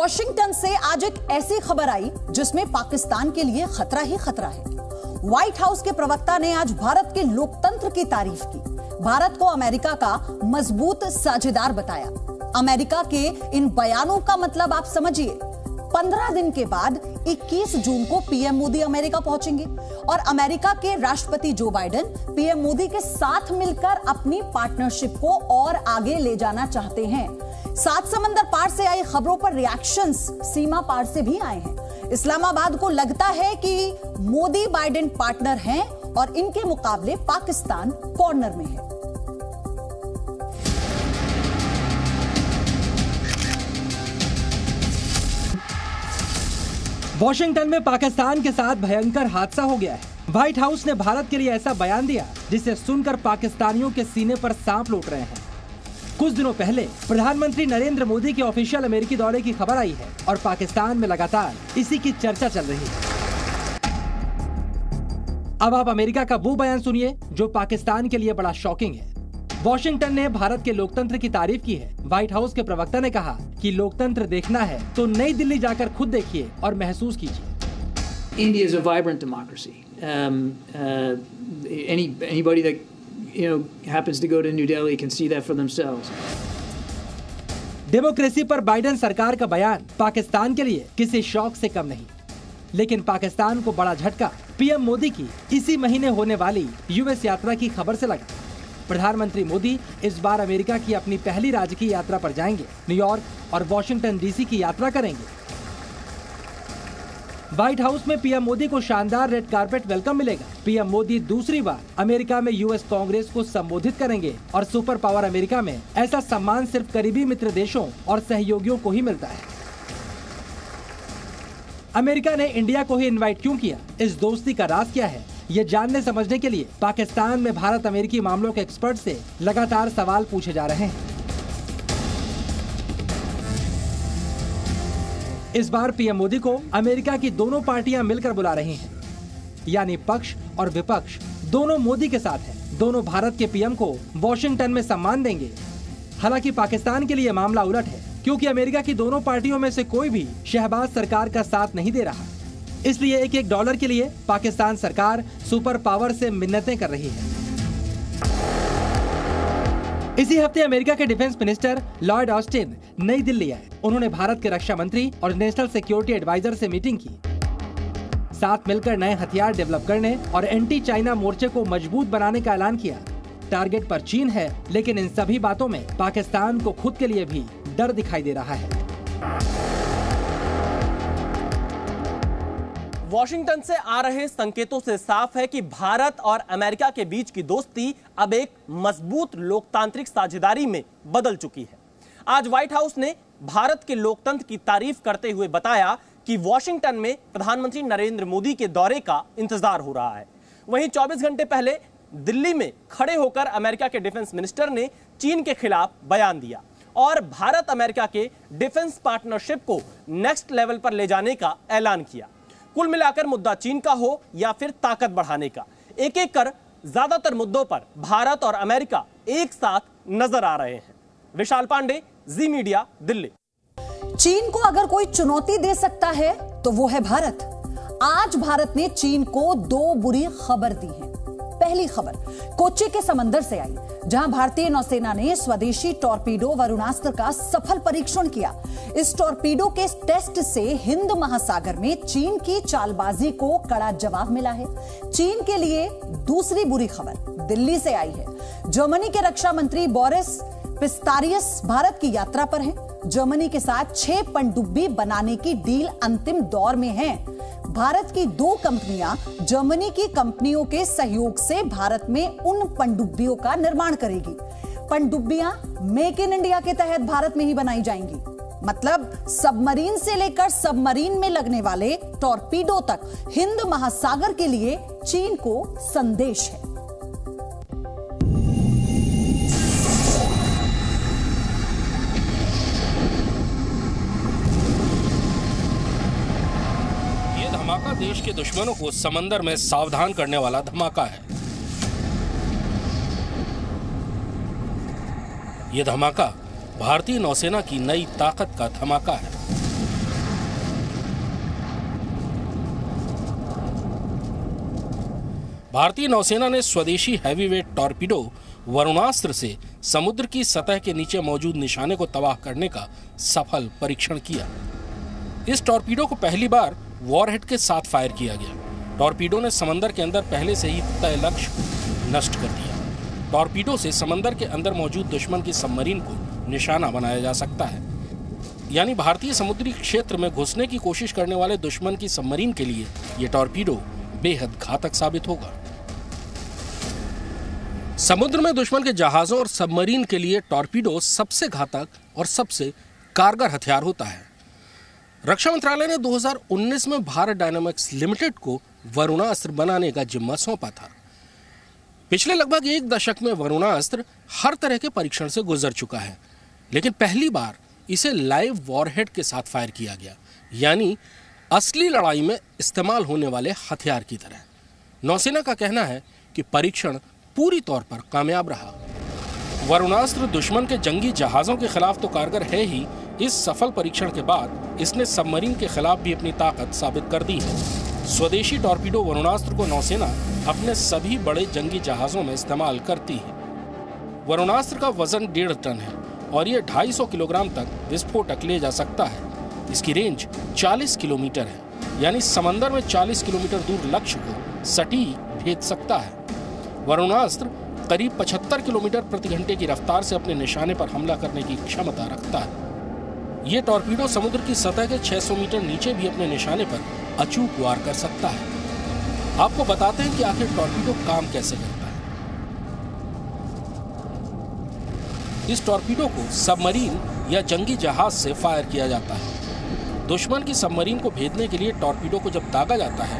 Washington से आज एक ऐसी खबर आई जिसमें पाकिस्तान के लिए खतरा ही खतरा है। व्हाइट हाउस के प्रवक्ता ने आज भारत के लोकतंत्र की तारीफ की, भारत को अमेरिका का मजबूत साझेदार बताया। अमेरिका के इन बयानों का मतलब आप समझिए, 15 दिन के बाद 21 जून को पीएम मोदी अमेरिका पहुंचेंगे और अमेरिका के राष्ट्रपति जो बाइडेन पीएम मोदी के साथ मिलकर अपनी पार्टनरशिप को और आगे ले जाना चाहते हैं। सात समंदर पार से आई खबरों पर रिएक्शंस सीमा पार से भी आए हैं। इस्लामाबाद को लगता है कि मोदी बाइडेन पार्टनर हैं और इनके मुकाबले पाकिस्तान कॉर्नर में है। वॉशिंगटन में पाकिस्तान के साथ भयंकर हादसा हो गया है। व्हाइट हाउस ने भारत के लिए ऐसा बयान दिया जिसे सुनकर पाकिस्तानियों के सीने पर सांप लौट रहे हैं। कुछ दिनों पहले प्रधानमंत्री नरेंद्र मोदी के ऑफिशियल अमेरिकी दौरे की खबर आई है और पाकिस्तान में लगातार इसी की चर्चा चल रही है। अब आप अमेरिका का वो बयान सुनिए जो पाकिस्तान के लिए बड़ा शॉकिंग है। वॉशिंगटन ने भारत के लोकतंत्र की तारीफ की है। व्हाइट हाउस के प्रवक्ता ने कहा कि लोकतंत्र देखना है तो नई दिल्ली जाकर खुद देखिए और महसूस कीजिए। India is a vibrant democracy. Anybody that happens to go to New Delhi can see that for themselves. Democracy पर बाइडेन सरकार का बयान पाकिस्तान के लिए किसी शौक से कम नहीं, लेकिन पाकिस्तान को बड़ा झटका पीएम मोदी की इसी महीने होने वाली यूएस यात्रा की खबर से लगा। प्रधानमंत्री मोदी इस बार अमेरिका की अपनी पहली राजकीय यात्रा पर जाएंगे। न्यूयॉर्क और वॉशिंगटन डीसी की यात्रा करेंगे। व्हाइट हाउस में पीएम मोदी को शानदार रेड कारपेट वेलकम मिलेगा। पीएम मोदी दूसरी बार अमेरिका में यूएस कांग्रेस को संबोधित करेंगे और सुपर पावर अमेरिका में ऐसा सम्मान सिर्फ करीबी मित्र देशों और सहयोगियों को ही मिलता है। अमेरिका ने इंडिया को ही इनवाइट क्यों किया, इस दोस्ती का राज क्या है, ये जानने समझने के लिए पाकिस्तान में भारत अमेरिकी मामलों के एक्सपर्ट से लगातार सवाल पूछे जा रहे हैं। इस बार पीएम मोदी को अमेरिका की दोनों पार्टियां मिलकर बुला रही हैं, यानी पक्ष और विपक्ष दोनों मोदी के साथ हैं। दोनों भारत के पीएम को वॉशिंगटन में सम्मान देंगे। हालांकि पाकिस्तान के लिए मामला उलट है, क्योंकि अमेरिका की दोनों पार्टियों में से कोई भी शहबाज सरकार का साथ नहीं दे रहा। इसलिए एक डॉलर के लिए पाकिस्तान सरकार सुपर पावर से मिन्नतें कर रही है। इसी हफ्ते अमेरिका के डिफेंस मिनिस्टर लॉयड ऑस्टिन नई दिल्ली आए। उन्होंने भारत के रक्षा मंत्री और नेशनल सिक्योरिटी एडवाइजर से मीटिंग की। साथ मिलकर नए हथियार डेवलप करने और एंटी चाइना मोर्चे को मजबूत बनाने का ऐलान किया। टारगेट पर चीन है, लेकिन इन सभी बातों में पाकिस्तान को खुद के लिए भी डर दिखाई दे रहा है। वॉशिंगटन से आ रहे संकेतों से साफ है कि भारत और अमेरिका के बीच की दोस्ती अब एक मजबूत लोकतांत्रिक साझेदारी में बदल चुकी है। आज व्हाइट हाउस ने भारत के लोकतंत्र की तारीफ करते हुए बताया कि वॉशिंगटन में प्रधानमंत्री नरेंद्र मोदी के दौरे का इंतजार हो रहा है। वहीं 24 घंटे पहले दिल्ली में खड़े होकर अमेरिका के डिफेंस मिनिस्टर ने चीन के खिलाफ बयान दिया और भारत अमेरिका के डिफेंस पार्टनरशिप को नेक्स्ट लेवल पर ले जाने का ऐलान किया। कुल मिलाकर मुद्दा चीन का हो या फिर ताकत बढ़ाने का, एक एक कर ज्यादातर मुद्दों पर भारत और अमेरिका एक साथ नजर आ रहे हैं। विशाल पांडे, जी मीडिया, दिल्ली। चीन को अगर कोई चुनौती दे सकता है तो वो है भारत। आज भारत ने चीन को दो बुरी खबर दी है। पहली खबर कोच्चि के समंदर से आई, जहां भारतीय नौसेना ने स्वदेशी टॉर्पीडो वरुणास्त्र का सफल परीक्षण किया। इस टॉर्पीडो के टेस्ट से हिंद महासागर में चीन की चालबाजी को कड़ा जवाब मिला है। चीन के लिए दूसरी बुरी खबर दिल्ली से आई है। जर्मनी के रक्षा मंत्री बोरिस पिस्तारियस भारत की यात्रा पर हैं। जर्मनी के साथ 6 पनडुब्बी बनाने की डील अंतिम दौर में है। भारत की 2 कंपनियां जर्मनी की कंपनियों के सहयोग से भारत में उन पनडुब्बियों का निर्माण करेगी। पनडुब्बियां मेक इन इंडिया के तहत भारत में ही बनाई जाएंगी। मतलब सबमरीन से लेकर सबमरीन में लगने वाले टॉर्पीडो तक हिंद महासागर के लिए चीन को संदेश है। धमाका देश के दुश्मनों को समंदर में सावधान करने वाला धमाका है। यह धमाका भारतीय नौसेना की नई ताकत का धमाका है। भारतीय नौसेना ने स्वदेशी हैवीवेट टॉर्पीडो वरुणास्त्र से समुद्र की सतह के नीचे मौजूद निशाने को तबाह करने का सफल परीक्षण किया। इस टॉर्पीडो को पहली बार वॉरहेड के साथ फायर किया गया। टॉर्पीडो ने समंदर के अंदर पहले से ही तय लक्ष्य नष्ट कर दिया। टॉर्पीडो से समंदर के अंदर मौजूद दुश्मन की सबमरीन को निशाना बनाया जा सकता है। यानी भारतीय समुद्री क्षेत्र में घुसने की कोशिश करने वाले दुश्मन की सबमरीन के लिए यह टॉर्पीडो बेहद घातक साबित होगा। समुद्र में दुश्मन के जहाजों और सबमरीन के लिए टॉर्पीडो सबसे घातक और सबसे कारगर हथियार होता है। रक्षा मंत्रालय ने 2019 में भारत डायनामिक्स लिमिटेड को वरुणास्त्र बनाने का जिम्मा सौंपा था। पिछले लगभग 1 दशक में वरुणास्त्र हर तरह के परीक्षण से गुजर चुका है, लेकिन पहली बार इसे लाइव वॉरहेड के साथ फायर किया गया, यानी असली लड़ाई में इस्तेमाल होने वाले हथियार की तरह। नौसेना का कहना है कि परीक्षण पूरी तौर पर कामयाब रहा। वरुणास्त्र दुश्मन के जंगी जहाजों के खिलाफ तो कारगर है ही, इस सफल परीक्षण के बाद इसने सबमरीन के खिलाफ भी अपनी ताकत साबित कर दी है। स्वदेशी टॉर्पीडो वरुणास्त्र को नौसेना अपने सभी बड़े जंगी जहाजों में इस्तेमाल करती है। वरुणास्त्र का वजन 1.5 टन है और ये 250 किलोग्राम तक विस्फोटक ले जा सकता है। इसकी रेंज 40 किलोमीटर है, यानी समंदर में 40 किलोमीटर दूर लक्ष्य को सटीक भेद सकता है। वरुणास्त्र करीब 75 किलोमीटर प्रति घंटे की रफ्तार से अपने निशाने पर हमला करने की क्षमता रखता है। ये टॉर्पीडो समुद्र की सतह के 600 मीटर नीचे भी अपने निशाने पर अचूक वार कर सकता है। आपको बताते हैं कि आखिर टॉर्पीडो काम कैसे करता है। इस टॉर्पीडो को सबमरीन या जंगी जहाज से फायर किया जाता है। दुश्मन की सबमरीन को भेदने के लिए टॉर्पीडो को जब दागा जाता है,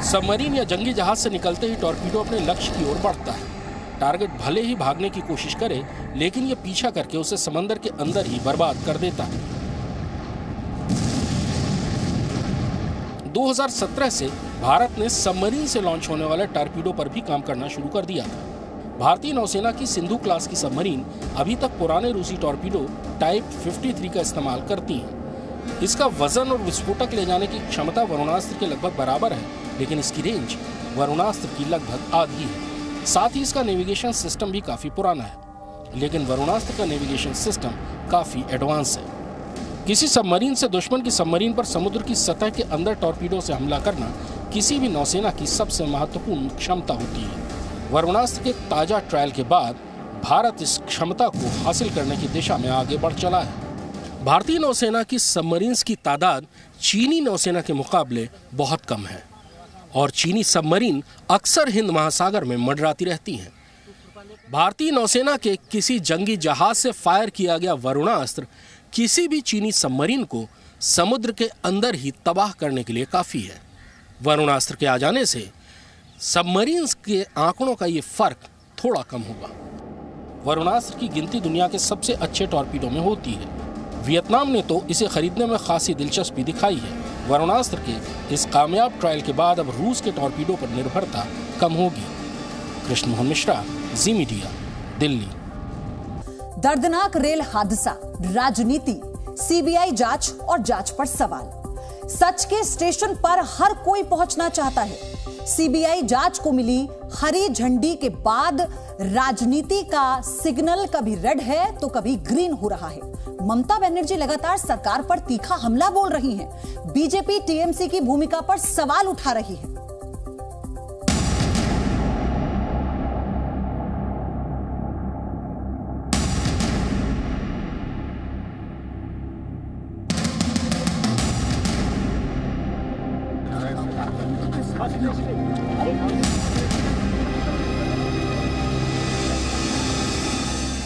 सबमरीन या जंगी जहाज से निकलते ही टॉर्पीडो अपने लक्ष्य की ओर बढ़ता है। टारगेट भले ही भागने की कोशिश करे, लेकिन यह पीछा करके उसे समंदर के अंदर ही बर्बाद कर देता है। 2017 से भारत ने सबमरीन से लॉन्च होने वाले टॉर्पीडो पर भी काम करना शुरू कर दिया था। भारतीय नौसेना की सिंधु क्लास की सबमरीन अभी तक पुराने रूसी टॉर्पीडो टाइप 53 का इस्तेमाल करती हैं। इसका वजन और विस्फोटक ले जाने की क्षमता वरुणास्त्र के लगभग बराबर है, लेकिन इसकी रेंज वरुणास्त्र की लगभग आधी है। साथ ही इसका नेविगेशन सिस्टम भी काफी पुराना है, लेकिन वरुणास्त्र का नेविगेशन सिस्टम काफी एडवांस है। किसी सबमरीन से दुश्मन की सबमरीन पर समुद्र की सतह के अंदर टॉर्पीडो से हमला करना किसी भी नौसेना की सबसे महत्वपूर्ण क्षमता होती है। वरुणास्त्र के ताजा ट्रायल के बाद भारत इस क्षमता को हासिल करने की दिशा में आगे बढ़ चला है। भारतीय नौसेना की सबमरीन्स की तादाद चीनी नौसेना के मुकाबले बहुत कम है और चीनी सबमरीन अक्सर हिंद महासागर में मंडराती रहती हैं। भारतीय नौसेना के किसी जंगी जहाज से फायर किया गया वरुणास्त्र किसी भी चीनी सबमरीन को समुद्र के अंदर ही तबाह करने के लिए काफी है। वरुणास्त्र के आ जाने से सबमरीन्स के आंकड़ों का ये फर्क थोड़ा कम होगा। वरुणास्त्र की गिनती दुनिया के सबसे अच्छे टॉर्पीडो में होती है। वियतनाम ने तो इसे खरीदने में खासी दिलचस्पी दिखाई है। वरुणास्त्र के इस कामयाब ट्रायल के बाद अब रूस के टॉर्पीडो पर निर्भरता कम होगी। कृष्ण मोहन मिश्रा, जी मीडिया, दिल्ली। दर्दनाक रेल हादसा, राजनीति, सीबीआई जांच और जांच पर सवाल। सच के स्टेशन पर हर कोई पहुंचना चाहता है। सीबीआई जांच को मिली हरी झंडी के बाद राजनीति का सिग्नल कभी रेड है तो कभी ग्रीन हो रहा है। ममता बनर्जी लगातार सरकार पर तीखा हमला बोल रही हैं। बीजेपी टीएमसी की भूमिका पर सवाल उठा रही है।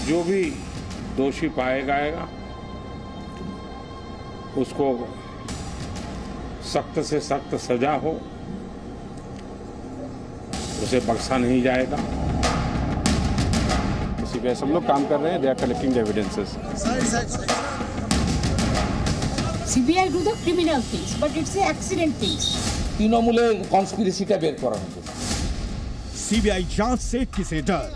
जो भी दोषी पाया जाएगा उसको सख्त से सख्त सजा हो, उसे बख्शा नहीं जाएगा। इसी पे सब लोग काम कर रहे हैं। They are collecting the evidences. CBI do the criminal things, but it's the accident things. তৃণমূলের কনস্পিরেসিটা বের করানো হচ্ছে। सीबीआई जांच से किसे डर?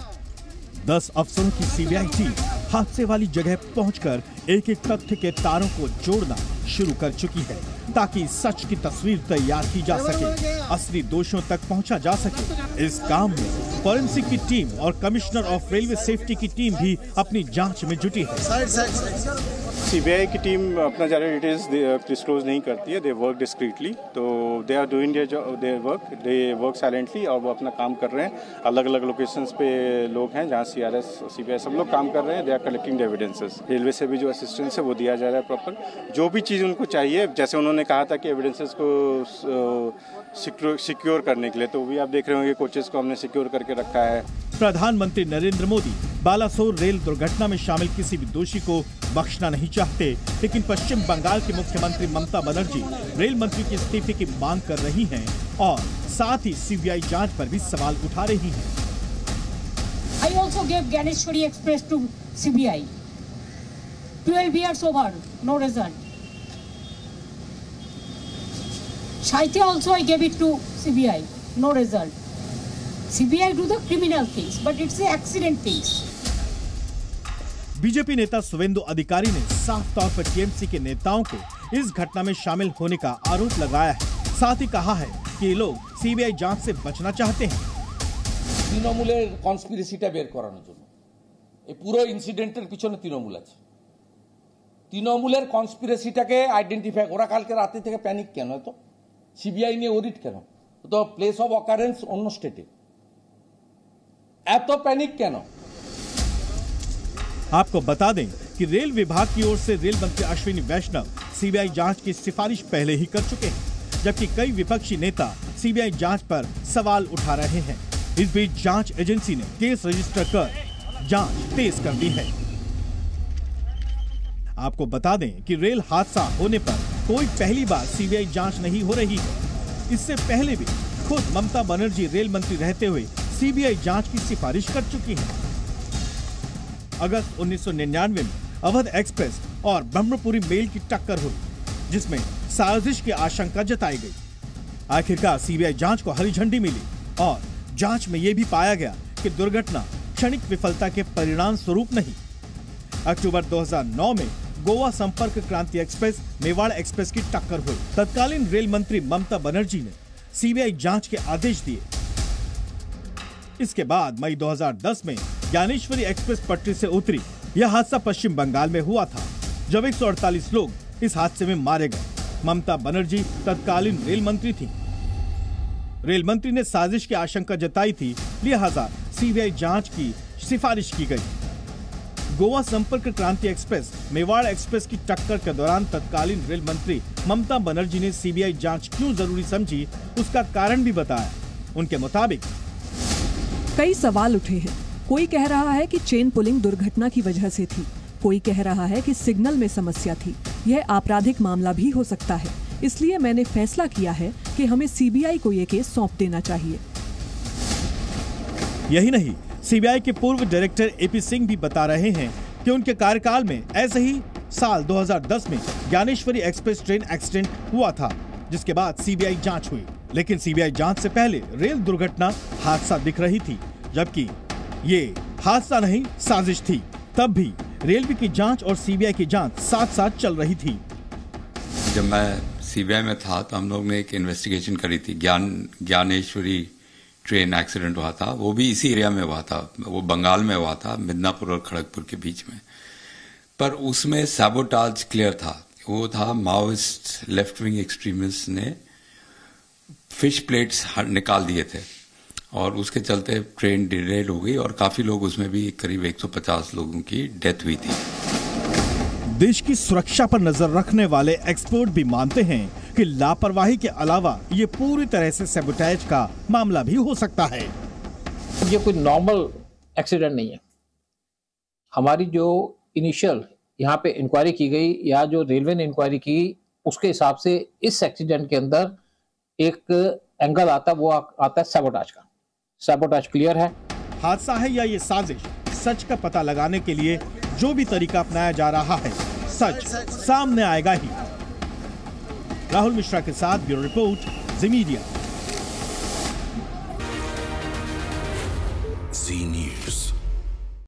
10 अफसरों की सीबीआई टीम हादसे वाली जगह पहुंचकर एक एक तथ्य के तारों को जोड़ना शुरू कर चुकी है ताकि सच की तस्वीर तैयार की जा सके, असली दोषियों तक पहुंचा जा सके। इस काम में फॉरेंसिक की टीम और कमिश्नर ऑफ रेलवे सेफ्टी की टीम भी अपनी जांच में जुटी है। सीबीआई की टीम अपना ज़्यादा डिटेल्स डिस्क्लोज नहीं करती है। दे वर्क डिस्क्रीटली, तो they are doing their work, they work silently, और वो अपना काम कर रहे हैं। अलग अलग लोकेशंस पे लोग हैं जहाँ CRS और सीबीआई सब लोग काम कर रहे हैं। They are collecting evidences. Railway से भी जो असिस्टेंस है वो दिया जा रहा है प्रॉपर, जो भी चीज़ उनको चाहिए। जैसे उन्होंने कहा था कि एविडेंसेस को सिक्योर करने के लिए, तो भी आप देख रहे होंगे कोचेस को हमने सिक्योर करके रखा है। प्रधानमंत्री नरेंद्र मोदी बालासोर रेल दुर्घटना में शामिल किसी भी दोषी को बख्शना नहीं चाहते, लेकिन पश्चिम बंगाल की मुख्यमंत्री ममता बनर्जी रेल मंत्री के इस्तीफे की मांग कर रही हैं और साथ ही सीबीआई जांच पर भी सवाल उठा रही हैं। I also gave Ganeshwari Express to CBI. 12 years over, no result. Shaite also I gave it to CBI, no result. CBI do the criminal things, but it's the accident things. BJP नेता शुवेंदु अधिकारी ने साफ तौर पर TMC के नेताओं को इस घटना में शामिल होने का आरोप लगाया है। साथ ही कहा है कि ये लोग सीबीआई जांच से बचना चाहते हैं। তৃণমূলের কনস্পিরেসিটা বের করানোর জন্য এই পুরো ইনসিডেন্টের পিছনে তৃণমূল আছে। তৃণমূলের কনস্পিরেসিটাকে আইডেন্টিফাই, ওরা কালকে রাতে থেকে প্যানিক কেন? তো সিবিআই নিয়ে অডিট কেন? তো প্লেস অফ অকারেন্স অন্য স্টেটে, এত প্যানিক কেন? आपको बता दें कि रेल विभाग की ओर से रेल मंत्री अश्विनी वैष्णव सीबीआई जांच की सिफारिश पहले ही कर चुके हैं, जबकि कई विपक्षी नेता सीबीआई जांच पर सवाल उठा रहे हैं। इस बीच जांच एजेंसी ने केस रजिस्टर कर जांच तेज कर दी है। आपको बता दें कि रेल हादसा होने पर कोई पहली बार सीबीआई जांच नहीं हो रही है। इससे पहले भी खुद ममता बनर्जी रेल मंत्री रहते हुए सीबीआई जांच की सिफारिश कर चुकी हैं। अगस्त 1999 में अवध एक्सप्रेस और ब्रह्मपुरी मेल की टक्कर हुई, जिसमें साजिश की आशंका जताई गई। आखिरकार सीबीआई जांच को हरी झंडी मिली और जांच में यह भी पाया गया कि दुर्घटना क्षणिक विफलता के परिणाम स्वरूप नहीं। अक्टूबर 2009 में गोवा संपर्क क्रांति एक्सप्रेस मेवाड़ एक्सप्रेस की टक्कर हुई। तत्कालीन रेल मंत्री ममता बनर्जी ने सीबीआई जांच के आदेश दिए। इसके बाद मई 2010 में ज्ञानेश्वरी एक्सप्रेस पटरी से उतरी। यह हादसा पश्चिम बंगाल में हुआ था, जब 148 लोग इस हादसे में मारे गए। ममता बनर्जी तत्कालीन रेल मंत्री थी। रेल मंत्री ने साजिश की आशंका जताई थी, लिहाजा सीबीआई जांच की सिफारिश की गई। गोवा संपर्क क्रांति एक्सप्रेस मेवाड़ एक्सप्रेस की टक्कर के दौरान तत्कालीन रेल मंत्री ममता बनर्जी ने सीबीआई जांच क्यों जरूरी समझी, उसका कारण भी बताया। उनके मुताबिक कई सवाल उठे हैं। कोई कह रहा है कि चेन पुलिंग दुर्घटना की वजह से थी, कोई कह रहा है कि सिग्नल में समस्या थी। यह आपराधिक मामला भी हो सकता है, इसलिए मैंने फैसला किया है कि हमें सीबीआई को यह केस सौंप देना चाहिए। यही नहीं, सीबीआई के पूर्व डायरेक्टर एपी सिंह भी बता रहे हैं कि उनके कार्यकाल में ऐसे ही साल 2010 में ज्ञानेश्वरी एक्सप्रेस ट्रेन एक्सीडेंट हुआ था, जिसके बाद सीबीआई जांच हुई। लेकिन सीबीआई जांच से पहले रेल दुर्घटना हादसा दिख रही थी, जबकि ये हादसा नहीं साजिश थी। तब भी रेलवे की जांच और सीबीआई की जांच साथ साथ चल रही थी। जब मैं सीबीआई में था तो हम लोग ने एक इन्वेस्टिगेशन करी थी। ज्ञानेश्वरी ट्रेन एक्सीडेंट हुआ था, वो भी इसी एरिया में हुआ था, वो बंगाल में हुआ था, मिदनापुर और खड़गपुर के बीच में। पर उसमें सैबोटाज क्लियर था। वो था माओइस्ट लेफ्ट विंग एक्सट्रीमिस्ट ने फिश प्लेट्स निकाल दिए थे और उसके चलते ट्रेन डिरेल हो गई और काफी लोग, उसमें भी करीब 150 लोगों की डेथ हुई थी। देश की सुरक्षा पर नजर रखने वाले एक्सपर्ट भी मानते हैं कि लापरवाही के अलावा ये पूरी तरह से सैबोटेज का मामला भी हो सकता है। ये कोई नॉर्मल एक्सीडेंट नहीं है। हमारी जो इनिशियल यहाँ पे इंक्वायरी की गई या जो रेलवे ने इंक्वायरी की, उसके हिसाब से इस एक्सीडेंट के अंदर एक एंगल आता है, वो आता है सैबोटाज का। सैबोटाज क्लियर है। हादसा है या ये साजिश, सच का पता लगाने के लिए जो भी तरीका अपनाया जा रहा है, सच सामने आएगा ही। राहुल मिश्रा के साथ ब्यूरो रिपोर्ट, जी मीडिया।